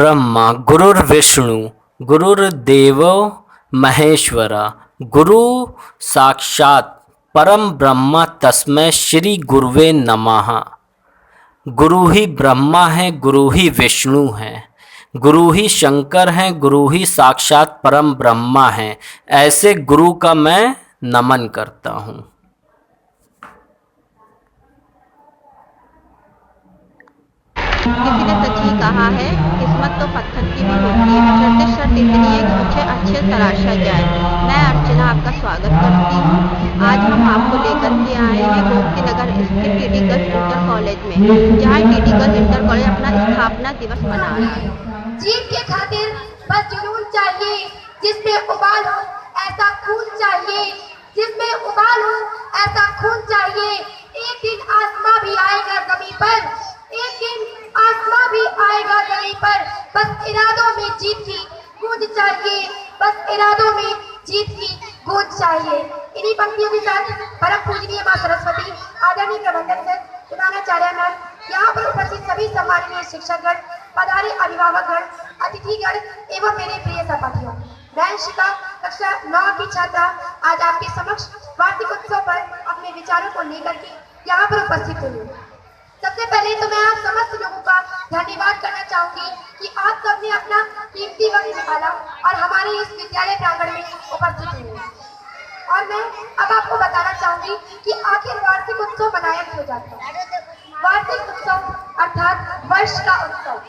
ब्रह्मा गुरुर्विष्णु गुरुर्देवो महेश्वरा गुरु साक्षात परम ब्रह्म तस्मै श्री गुरुवे नमः। गुरु ही ब्रह्मा है, गुरु ही विष्णु है, गुरु ही शंकर है, गुरु ही साक्षात परम ब्रह्मा है। ऐसे गुरु का मैं नमन करता हूँ। किसी ने सच ही कहा है, किस्मत तो पत्थर की भी होती है, शर्त शर्त इतनी है कि मुझे अच्छे तराशा जाए। मैं अर्चना आपका स्वागत करती हूँ। आज हम आपको लेकर के आए हैं गोमती नगर स्थित टीडी गर्ल्स इंटर कॉलेज में, जहाँ टीडी गर्ल्स इंटर कॉलेज अपना स्थापना दिवस मना रहा है। जीत के खातिर बस जुनून चाहिए, जिसमें उबाल हो ऐसा खून चाहिए, जिसमें उबाल हो ऐसा खून चाहिए। एक दिन आसमां भी आएगा जमीन पर, एक दिन आसमां भी आएगा जमीन पर। बस इरादों में जीत की गूंज चाहिए, बस इरादों में जीत की गूंज चाहिए। इन्हीं पंक्तियों के साथ परम पूजनीय मां सरस्वती, आदरणीय प्रबंधक सर, प्रधानाचार्य मैम, यहाँ पर उपस्थित सभी सम्माननीय शिक्षकगण, पधारे अभिभावकगण, अतिथिगण एवं मेरे प्रिय सहपाठियों, मैं शिका कक्षा 9 की छात्रा आज आपके समक्ष वार्षिक उत्सव पर अपने विचारों को लेकर के यहाँ पर उपस्थित हुई हूँ। सबसे पहले तो मैं आप समस्त लोगों का धन्यवाद करना चाहूंगी कि आप सबने अपना कीमती वक्त निकाला और हमारे इस विद्यालय प्रांगण में उपस्थित हुए। और मैं अब आपको बताना चाहूंगी कि आखिर वार्षिक उत्सव मनाया क्यों जाता है। वार्षिक उत्सव अर्थात वर्ष का उत्सव।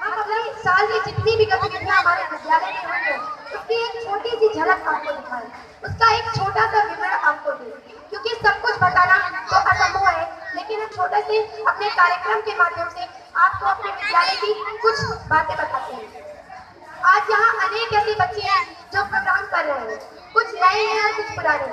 हम अगले साल की जितनी भी गतिविधियां हमारे विद्यालय में होंगी, उसकी एक छोटी सी झलक आपको दिखाएं, उसका एक छोटा सा विवरण आपको दें, क्योंकि सब कुछ बताना तो असंभव है, लेकिन हम छोटे से अपने कार्यक्रम के माध्यम से आपको अपने विद्यालय की कुछ बातें बताते हैं। आज यहाँ अनेक ऐसे बच्चे हैं जो प्रोग्राम कर रहे हैं, कुछ नए हैं और कुछ पुराने।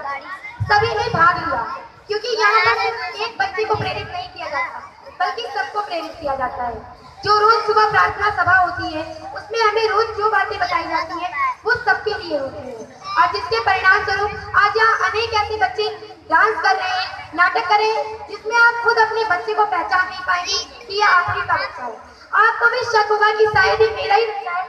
सभी ने भाग लिया, क्योंकि यहाँ पर सिर्फ एक बच्चे को प्रेरित नहीं किया जाता, बल्कि सबको प्रेरित किया जाता है। जो रोज सुबह प्रार्थना सभा होती है, उसमें हमें रोज जो बातें बताई जाती है वो सबके लिए होती है, और जिसके परिणाम स्वरूप आज यहाँ अनेक ऐसे बच्चे डांस कर रहे हैं, नाटक कर रहे हैं, जिसमें आप खुद अपने बच्चे को पहचान नहीं पाएंगे कि यह आपकी का बच्चा है। आपको भी शक होगा कि शायद ये मेरा ही बच्चा है।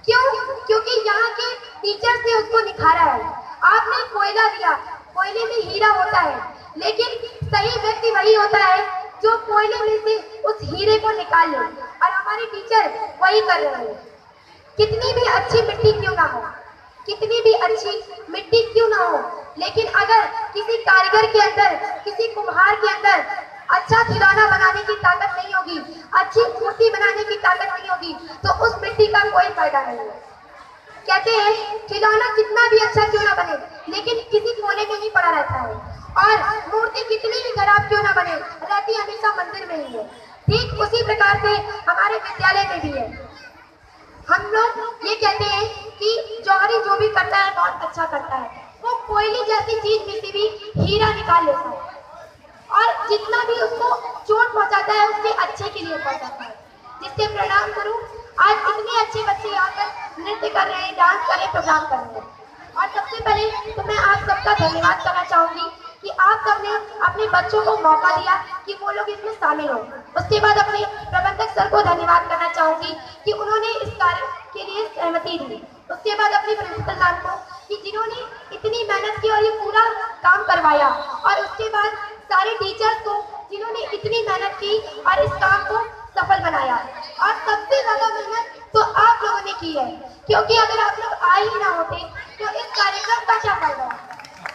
क्यों? क्योंकि यहाँ के टीचर्स ने उसको निखारा है। आपने कोयला दिया, कोयले में हीरा होता है, लेकिन सही व्यक्ति वही होता है जो कोयले में से उस हीरे को निकाल ले, और हमारे टीचर वही कर रहे हैं। कितनी भी अच्छी मिट्टी क्यों ना हो, कितनी भी अच्छी मिट्टी क्यों ना हो, लेकिन अगर किसी कारीगर के अंदर, किसी कुम्हार के अंदर अच्छा खिलौना बनाने की ताकत नहीं होगी, अच्छी मूर्ति बनाने की ताकत नहीं होगी, तो उस मिट्टी का कोई फायदा नहीं है। कहते हैं खिलौना कितना भी अच्छा क्यों ना बने, लेकिन किसी कोने में ही पड़ा रहता है, और मूर्ति कितनी भी खराब क्यों ना बने, रहती हमेशा मंदिर में ही है। ठीक उसी प्रकार से हमारे विद्यालय में भी है। हम लोग ये कहते हैं कि जौहरी जो भी करता है बहुत अच्छा करता है, वो कोयले जैसी चीज में से भी हीरा निकाल लेता है, और जितना भी उसको चोट पहुंचाता है उसके अच्छे के लिए पहुंचाता है, जिसके परिणाम स्वरूप आज इतने अच्छे बच्चे यहाँ पर नृत्य कर रहे हैं, डांस कर रहे हैं, प्रोग्राम कर रहे हैं। और सबसे पहले तो मैं आप सबका धन्यवाद करना चाहूंगी कि आप सबने अपने बच्चों को मौका दिया कि वो लोग इसमें शामिल हों। उसके बाद अपने प्रबंधक सर को धन्यवाद करना चाहूंगी कि उन्होंने इस कार्य के लिए सहमति दी। उसके बाद अपने प्रिंसिपल मैम को कि जिन्होंने इतनी मेहनत की और ये पूरा काम करवाया, और उसके बाद सारे टीचर्स को जिन्होंने इतनी मेहनत की और इस काम को सफल बनाया। और सबसे ज्यादा मेहनत तो आप लोगों ने की है, क्योंकि अगर आप लोग आए ही ना होते तो इस कार्यक्रम का क्या फायदा।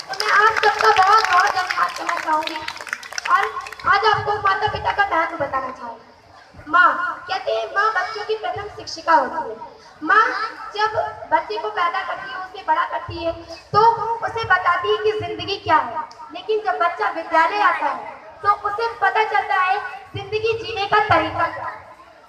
तो मैं आप सबका बहुत बहुत धन्यवाद करना चाहूंगी। और आज आपको माता पिता का महत्व बताना चाहूंगी। माँ, कहते हैं माँ बच्चों की प्रथम शिक्षिका होती है। माँ जब बच्चे को पैदा करती है, उसे बड़ा करती है, तो उसे बताती है कि जिंदगी क्या है। लेकिन जब बच्चा विद्यालय आता है तो उसे पता चलता है जिंदगी जीने का तरीका क्या है,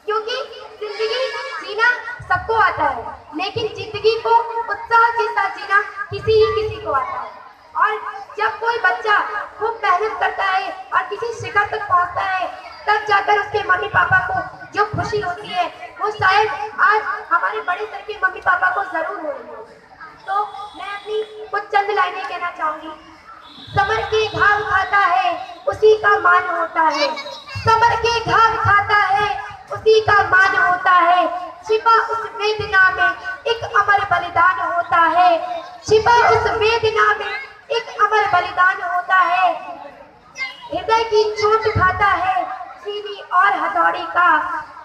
क्योंकि जिंदगी जीना सबको आता है, लेकिन जिंदगी को उत्साह के साथ जीना किसी को आता है। और जब कोई बच्चा खूब मेहनत करता है और किसी शिखर तक पहुंचता है, तब जाकर उसके मम्मी पापा को जो खुशी होती है वो शायद आज हमारे बड़े सर के मम्मी पापा को जरूर हो रही है। तो मैं अपनी कुछ चंद लाइनें कहना चाहूंगी। समर के घाव खाता है उसी का मान होता है, समर के घाव खाता है उसी का मान होता है, छिपा उस वेदना में एक अमर बलिदान होता है, छिपा उस वेदना में एक अमर बलिदान होता है। हृदय की चोट खाता है चीनी और हथौड़ी का,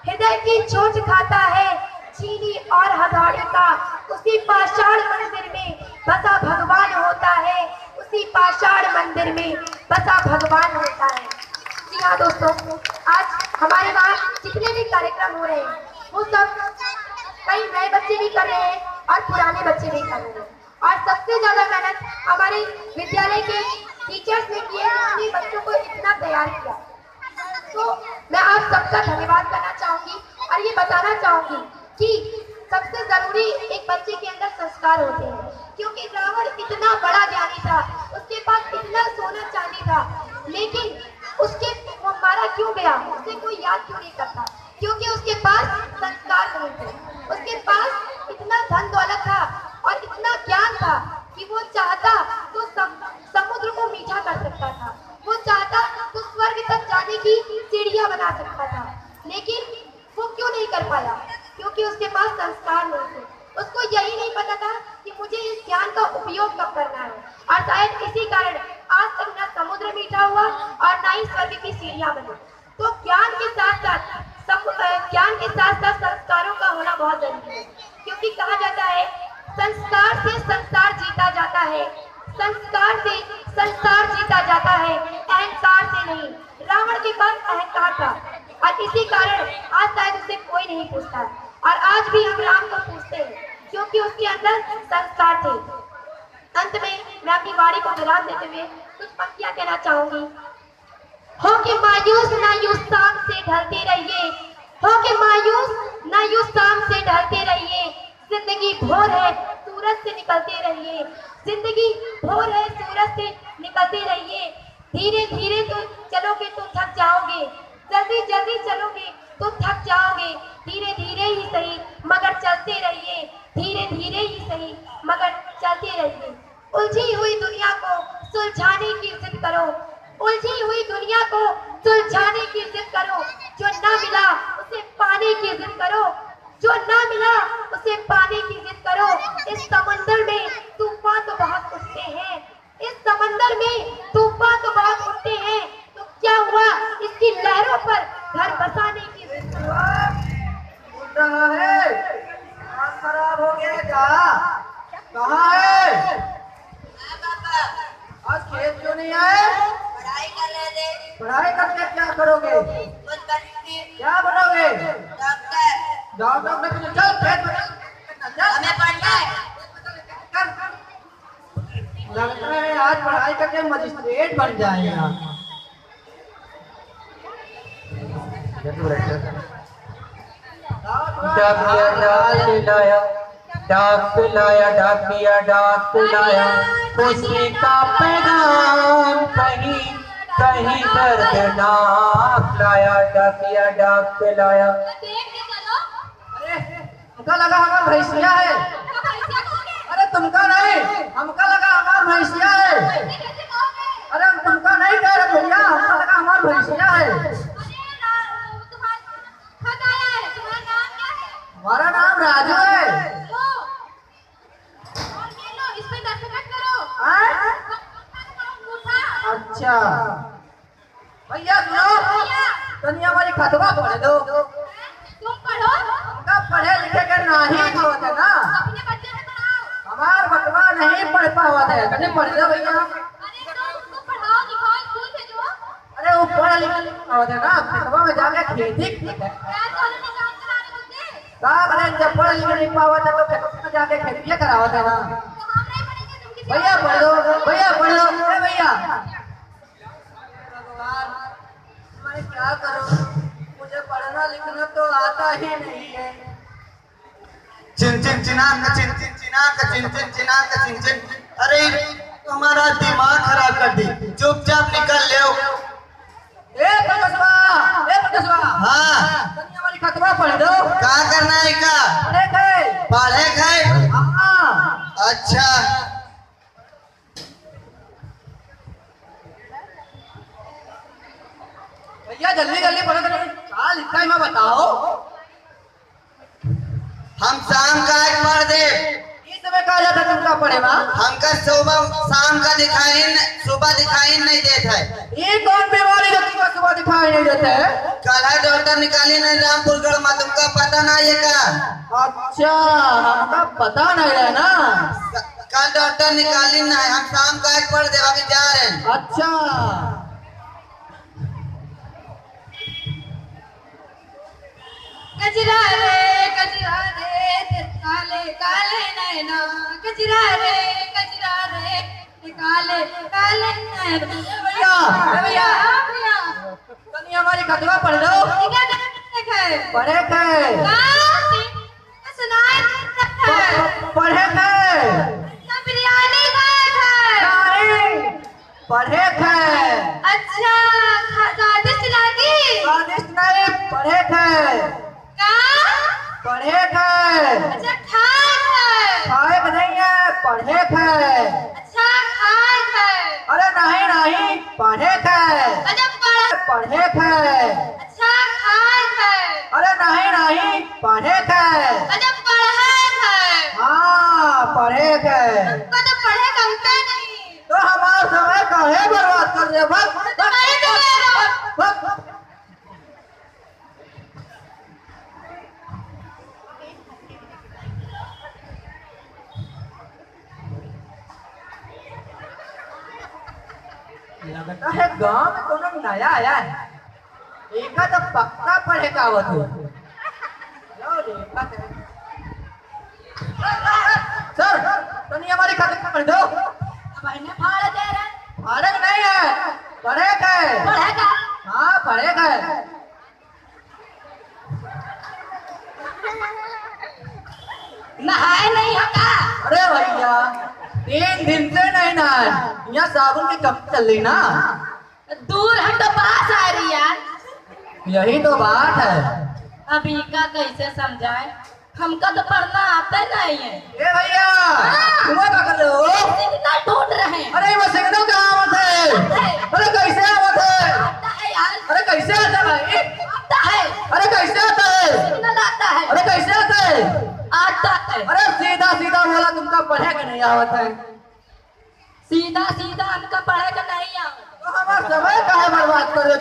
हृदय की चोट खाता है चीनी और हथौड़ी का। उसी पाषाण मंदिर में बसा भगवान होता है, उसी पाषाण मंदिर में बसा भगवान होता है। जी हाँ दोस्तों, आज हमारे वहाँ जितने भी कार्यक्रम हो रहे हैं वो सब कई नए बच्चे भी कर रहे हैं और पुराने बच्चे भी कर रहे हैं, और सबसे ज्यादा मेहनत हमारे विद्यालय के टीचर्स ने की है, जिन्होंने बच्चों को इतना तैयार किया। तो मैं आप सबका धन्यवाद करना चाहूंगी और ये बताना चाहूंगी कि सबसे जरूरी एक बच्चे के अंदर संस्कार होते हैं, क्योंकि रावण इतना बड़ा ज्ञानी था, उसके पास इतना सोना चांदी था, लेकिन उसके वो मारा क्यों गया, उसे कोई याद क्यों नहीं करता, क्योंकि उसके पास संस्कार नहीं थे। उसके पास इतना धन दौलत था और इतना ज्ञान था कि वो चाहता तो समुद्र को मीठा कर सकता था, वो चाहता तो स्वर्ग तक जाने की सीढ़ियां बना सकता था, लेकिन वो क्यों नहीं कर पाया, क्योंकि उसके पास संस्कार नहीं थे। उसको यही नहीं पता था कि मुझे इस ज्ञान का उपयोग कब करना है, और शायद इसी कारण आज तक ना समुद्र मीठा हुआ और ना ही स्वर्ग की सीढ़ियां बनी। तो ज्ञान के साथ साथ संस्कारों का होना बहुत जरूरी है, क्योंकि कहा जाता है संस्कार से संसार जीता जाता है, संस्कार से संसार जीता जाता है, अहंकार से नहीं। रावण के पास अहंकार था और इसी कारण आज शायद उसे कोई नहीं पूछता, और आज भी हम राम को पूछते हैं क्योंकि उसके अंदर संस्कार थे। अंत में मैं अपनी वाणी को विराम देते हुए कुछ पंक्तियां कहना चाहूंगी। हो के मायूस ना यूं शाम से ढलते रहिए, हो के मायूस ना यूं शाम से ढलते रहिए, जिंदगी भोर है सूरज से निकलते रहिए, जिंदगी भोर है सूरज से निकलते रहिए। धीरे धीरे तो चलोगे तो थक जाओगे, जल्दी जल्दी चलोगे तो थक जाओगे, धीरे धीरे ही सही मगर चलते रहिए, धीरे धीरे ही सही मगर चलते रहिए। उलझी हुई दुनिया को सुलझाने की जिद करो, उलझी हुई दुनिया को सुलझाने की जिद करो, जो ना मिला उसे पाने की जिद करो, जो ना मिला उसे पाने की जिद करो। इस समंदर में तूफान तो बहुत उठते हैं, इस समंदर में तूफान तो बहुत उठते हैं, तो क्या हुआ इसकी लहरों पर घर बसाने की जिद करो। उठ रहा है, काम खराब हो गया क्या? कहाँ है? आज खेत क्यों नहीं आए? पढ़ाई कर रहे थे। पढ़ाई करके क्या करोगे? कुछ करेंगे। क्या बनोगे? डॉक्टर। डॉक्टर में चल खेत में चल। हमें पढ़ना है। लगता है आज पढ़ाई करके मजिस्ट्रेट बन जाएगा। डाक लाया डाकिया डाक लाया, खुशी का पैगाम कहीं कहीं दर्दनाक लाया, डाकिया डाक लाया। अरे तुमका लगा हमारा भैंसिया है? अरे तुमका नहीं, हमका लगा हमारा भैंसिया है। अरे तुमका नहीं कह रहे भैया, हमका लगा हमारा भैंसिया है। हमारा नाम राजू है। अच्छा भैया सुनो, तनिया हमारी खतवा पढ़ दो। तुम पढ़ो, हमका पढ़े लिखे के नहीं होता है ना, हमार बटवा नहीं पढ़ पावा है, कने पढ़ दो भैया। उसको पढ़ाओ लिखाओ स्कूल भेजो। अरे वो पढ़ लिखा होता है ना, खतवा में जाके खेती साहब ने जब पढ़ लिख नहीं पावा था तो खेत में जाके खेती करावा था ना। भैया पढ़ दो, भैया पढ़ दो। अरे भैया मैं क्या करूं, मुझे पढ़ना लिखना तो आता ही नहीं है। चिन चिन चिनाक चिन चिन चिनाक चिन चिन चिनाक चिन चिन। अरे तुम्हारा दिमाग खराब कर दी, चुपचाप निकल ले। ए पटसवा हाँ तनी हमारी खतवा पढ़ दो। क्या करना है का? पढ़े थे पढ़े खाए? हाँ अच्छा भैया जल्दी जल्दी पढ़ो, क्या लिखा है मैं बताओ। कहा जाता तुमका पढ़े बा? हमका सुबह दिखाई नहीं देता है। ये कौन बीमारी है तुमको सुबह दिखाई नहीं देता है? कल डॉक्टर निकाली नहीं रामपुर गढ़ में, तुमका पता ना ये का? अच्छा, हमका पता नहीं है ना। कल डॉक्टर निकाली नहीं, हम शाम का एक पढ़ देवा के जा रहे हैं। अच्छा, कजरा रे तेरे काले काले नैना, कजरा रे काले काले नैना। भैया भैया भैया तनी हमारी खतवा पढ़ दो। क्या देखे पढ़े थे सुनाए पढ़े थे बिरयानी खाए नहीं, पढ़े थे। अच्छा स्वादिष्ट लगी स्वादिष्ट नहीं, पढ़े थे का पढ़े थे। अच्छा खाए खाए के नहीं है, पढ़े थे। अच्छा खाए अरे नहीं नहीं, पढ़े थे अच्छा पढ़े थे। अच्छा खाए अरे नहीं नहीं, पढ़े थे। अच्छा पढ़े हाँ पढ़े थे। तो पढ़े कंका नहीं तो हमारा समय काहे बर्बाद कर दे? लगता है गांव में कोनो नया आया है। एक तो पक्का पढ़े का आवत हो। सर तनी हमारी खातिर पढ़ दो। बहने फाड़ दे रहे फाड़क नहीं है, पढ़े गए। पढ़ेगा हाँ पढ़े गए। नहाए नहीं होगा अरे भैया 3 दिन से नहीं नहाए, यहाँ साबुन की कमी चल रही ना। दूर हम तो पास आ रही यार। यही तो बात है। अभी का कैसे समझाए, हमका तो पढ़ना आता नहीं है। ए भैया तुम्हें क्या कर रहे हो? सिग्नल ढूंढ रहे हैं। अरे वो सिग्नल कहाँ आवत है? अरे कैसे आवत है? आता है यार, अरे कैसे आता है भाई? आता है अरे कैसे आता है? सिग्नल आता है, अरे कैसे आता है? आता है। अरे सीधा सीधा बोला, तुमका पढ़े का नहीं आवत है। सीधा सीधा हमका पढ़ेगा नहीं आता। तो हमारा समय काहे बर्बाद कर रहे हो?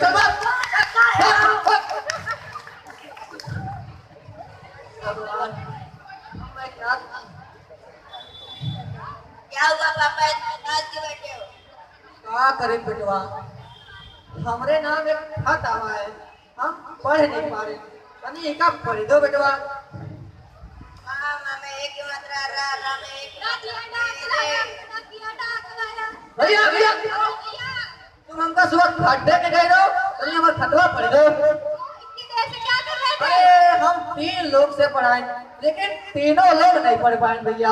क्या हुआ पापा, इतना नाच के बैठे हो? क्या करें बेटवा, हमरे नाम एक खत आवा है, हम पढ़ नहीं पा रहे। तनी एक पढ़ दो बेटवा। में एक ही मात्रा रा में एक भैया भैया तुम हमका सुबह खड्डे में गए हो, तनी हमारा खतवा पढ़ दो। अरे हम 3 लोग से पढ़ाए, लेकिन तीनों लोग नहीं पढ़ पाए भैया।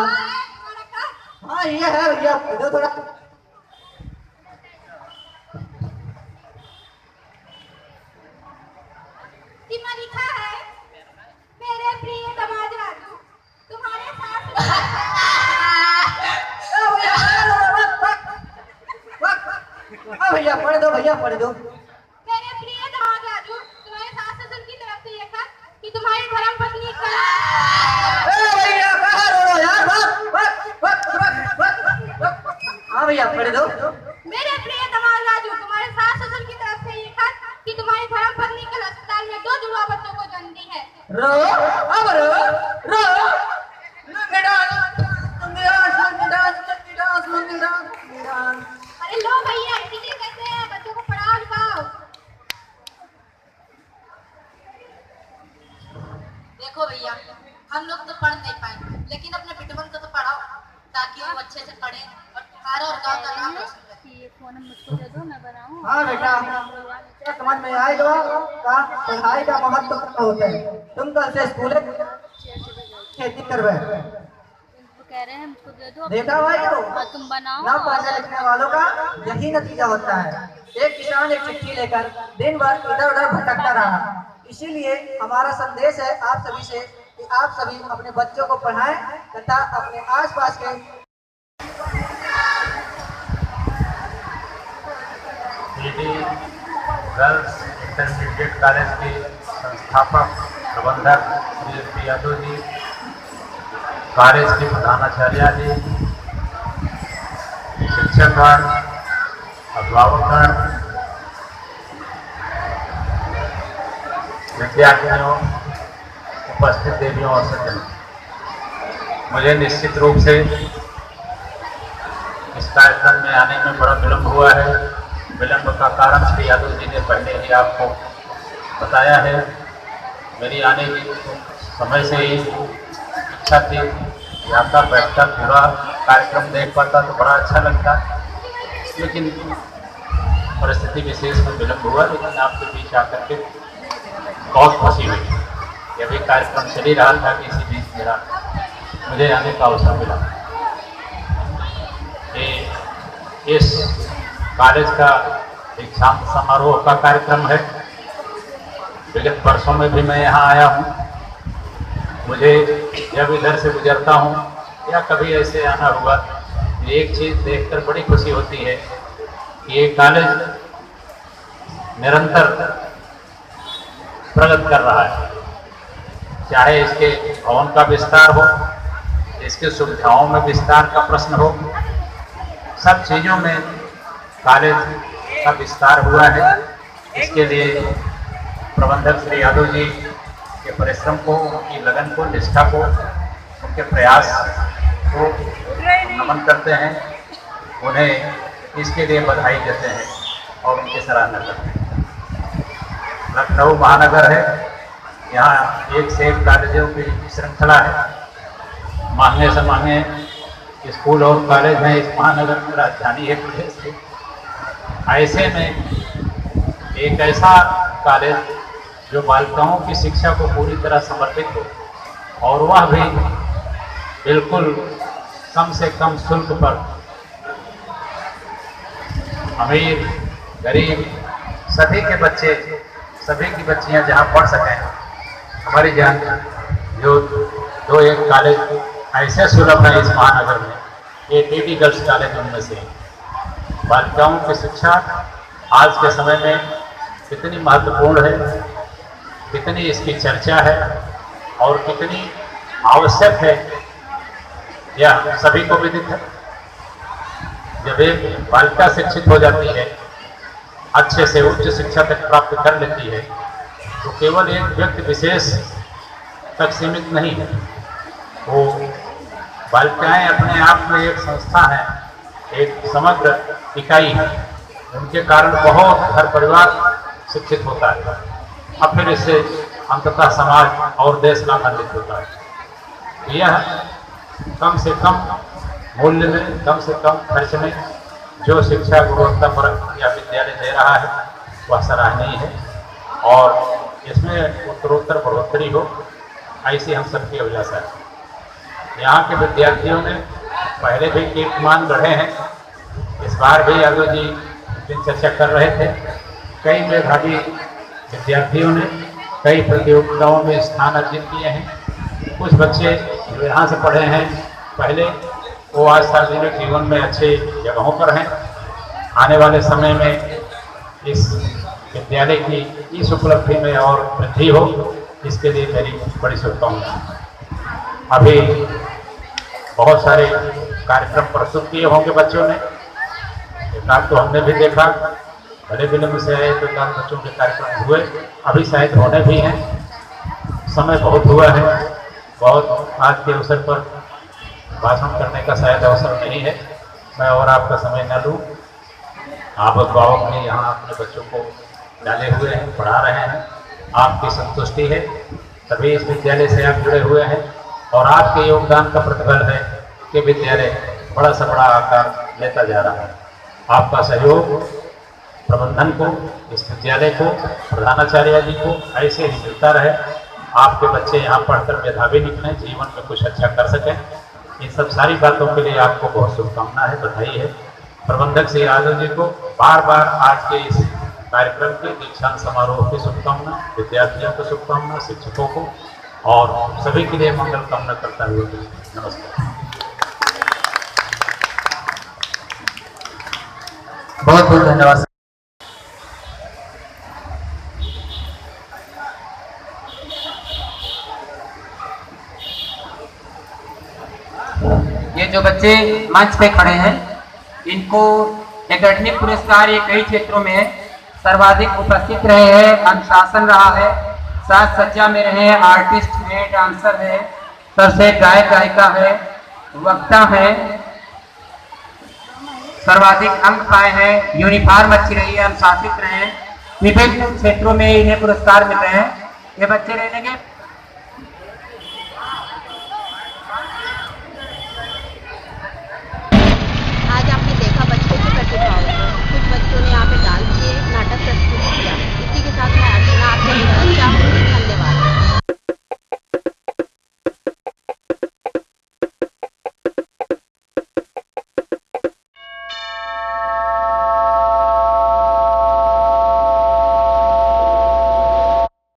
हाँ ये है भैया, पढ़ दो थोड़ा। लिखा है, मेरे प्रिय दामाद राजू, तुम्हारे साथ भैया पढ़ दो, भैया पढ़ दो। मेरे प्रिय दामाद राजू, तुम्हारे सास ससुर की तरफ से ये खत कि तुम्हारी धर्म पत्नी का। भैया कहाँ रो रहे हो यार? हाँ भैया पढ़ दो। मेरे प्रिय दामाद राजू, तुम्हारे सास ससुर की तरफ से ये खत कि तुम्हारी धर्म पत्नी कल अस्पताल में 2 जुड़वा बच्चों को जन्म दी है। रो अब रो अरे लो भैया, इसीलिए कहते हैं बच्चों को पढ़ाओ लिखाओ। देखो भैया, हम लोग तो पढ़ नहीं पाए, लेकिन अपने बिटवन को तो पढ़ाओ ताकि वो अच्छे से पढ़े और तुम्हारा और गांव का नाम रोशन करे। फोन मुझको दे दो, मैं बनाऊं। हाँ बेटा, क्या समझ में आएगा का पढ़ाई का महत्व कितना होता है। तुम कल से स्कूल खेती करवे, कह रहे हैं मुझको दे दो। देखा भाई हो? हाँ, तुम बनाओ। ना पढ़ने लिखने वालों का यही नतीजा होता है। एक किसान एक चिट्ठी लेकर दिन भर इधर उधर भटकता रहा। इसीलिए हमारा संदेश है आप सभी से कि आप सभी अपने बच्चों को पढ़ाएं तथा अपने आसपास के गर्ल्स इंटरमीडिएट कॉलेज के संस्थापक प्रबंधक श्री यादव जी, कॉलेज के प्रधानाचार्य जी, शिक्षकगण, अभिभावकगण, विद्यार्थियों, उपस्थित देवियों और सज्जनों, मुझे निश्चित रूप से इस कार्यक्रम में आने में बड़ा विलम्ब हुआ है। विलम्ब का कारण श्री यादव जी ने पहले ही आपको बताया है। मेरी आने की समय से ही इच्छा थी, आता बैठता पूरा कार्यक्रम देख पाता तो बड़ा अच्छा लगता, लेकिन परिस्थिति विशेष में विलम्ब हुआ। लेकिन आपके बीच आकर के बहुत खुशी हुई। यह भी कार्यक्रम चल ही रहा था कि इसी बीच मुझे आने का अवसर मिला। ये इस कॉलेज का दीक्षांत समारोह का कार्यक्रम है। विगत वर्षों में भी मैं यहाँ आया हूँ। मुझे जब इधर से गुजरता हूँ या कभी ऐसे आना हुआ, एक चीज़ देखकर बड़ी खुशी होती है कि ये कॉलेज निरंतर प्रगति कर रहा है। चाहे इसके भवन का विस्तार हो, इसके सुविधाओं में विस्तार का प्रश्न हो, सब चीज़ों में कॉलेज का विस्तार हुआ है। इसके लिए प्रबंधक श्री यादव जी के परिश्रम को, उनकी लगन को, निष्ठा को, उनके प्रयास को नमन करते हैं। उन्हें इसके लिए बधाई देते हैं और उनकी सराहना करते हैं। लखनऊ महानगर है, यहाँ एक से एक कॉलेजों की श्रृंखला है। महंगे से महंगे स्कूल और कॉलेज हैं इस महानगर में, राजधानी है प्रदेश की। ऐसे में एक ऐसा कॉलेज जो बालिकाओं की शिक्षा को पूरी तरह समर्पित हो, और वह भी बिल्कुल कम से कम शुल्क पर, अमीर गरीब सभी के बच्चे, सभी की बच्चियां जहां पढ़ सकें। हमारी जान जो दो एक कॉलेज ऐसे सुलभ है इस महानगर में, ये डीडी गर्ल्स कॉलेज उनमें से है। बालिकाओं की शिक्षा आज के समय में कितनी महत्वपूर्ण है, कितनी इसकी चर्चा है और कितनी आवश्यक है, यह सभी को विदित है। जब एक बालिका शिक्षित हो जाती है, अच्छे से उच्च शिक्षा तक प्राप्त कर लेती है, तो केवल एक व्यक्ति विशेष तक सीमित नहीं है। वो बालिकाएं अपने आप में एक संस्था है, एक समग्र इकाई है। उनके कारण बहुत घर परिवार शिक्षित होता है, अब फिर इससे अंततः समाज और देश लाभान्वित होता है। यह कम से कम मूल्य में, कम से कम खर्च में जो शिक्षा गुणवत्ता पर या विद्यालय दे रहा है, वह सराहनीय है और इसमें उत्तरोत्तर बढ़ोतरी हो, ऐसी हम सबकी अभिलाषा है। यहाँ के विद्यार्थियों ने पहले भी कीर्तिमान गढ़े हैं। इस बार भी यादव जी दिन चर्चा कर रहे थे। कई मेधावी विद्यार्थियों ने कई प्रतियोगिताओं में स्थान अर्जित किए हैं। कुछ बच्चे जो यहाँ से पढ़े हैं पहले, वो आज सार्वजनिक जीवन में अच्छे जगहों पर हैं। आने वाले समय में इस विद्यालय की इस उपलब्धि में और वृद्धि हो, इसके लिए मेरी बड़ी शुभकामनाएं। अभी बहुत सारे कार्यक्रम प्रस्तुत किए होंगे बच्चों ने, एक तो हमने भी देखा, बड़े विलम्ब से आए तो काम बच्चों के कार्यक्रम हुए, अभी शायद होने भी हैं। समय बहुत हुआ है, बहुत आज के अवसर पर भाषण करने का शायद अवसर नहीं है। मैं और आपका समय न लूँ। आप अभिभावक ने यहाँ अपने बच्चों को डाले हुए हैं, पढ़ा रहे हैं, आपकी संतुष्टि है, तभी इस विद्यालय से आप जुड़े हुए हैं और आपके योगदान का प्रतिफल है कि विद्यालय बड़ा से बड़ा आकार लेता जा रहा है। आपका सहयोग प्रबंधन को, इस विद्यालय को, प्रधानाचार्य जी को ऐसे ही मिलता रहे। आपके बच्चे यहाँ पढ़कर मेधावी निकलें, जीवन में कुछ अच्छा कर सकें। इन सब सारी बातों के लिए आपको बहुत शुभकामना है, बधाई है। प्रबंधक श्री यादव जी को बार बार आज के इस कार्यक्रम के दीक्षांत समारोह की शुभकामना, विद्यार्थियों को शुभकामना, शिक्षकों को और सभी के लिए मंगल कामना करता हुए नमस्कार। बहुत बहुत धन्यवाद। जो बच्चे मंच पे खड़े हैं इनको एकेडमिक पुरस्कार ये कई क्षेत्रों में सर्वाधिक उपस्थित रहे हैं, अनुशासन रहा है, साज सज्जा में रहे, आर्टिस्ट है, डांसर है, सर्वश्रेष्ठ गायक गायिका है, वक्ता है, सर्वाधिक अंक पाए हैं, यूनिफॉर्म अच्छी रही है, अनुशासित रहे हैं, विभिन्न क्षेत्रों में इन्हें पुरस्कार मिल रहे हैं। ये बच्चे रहने के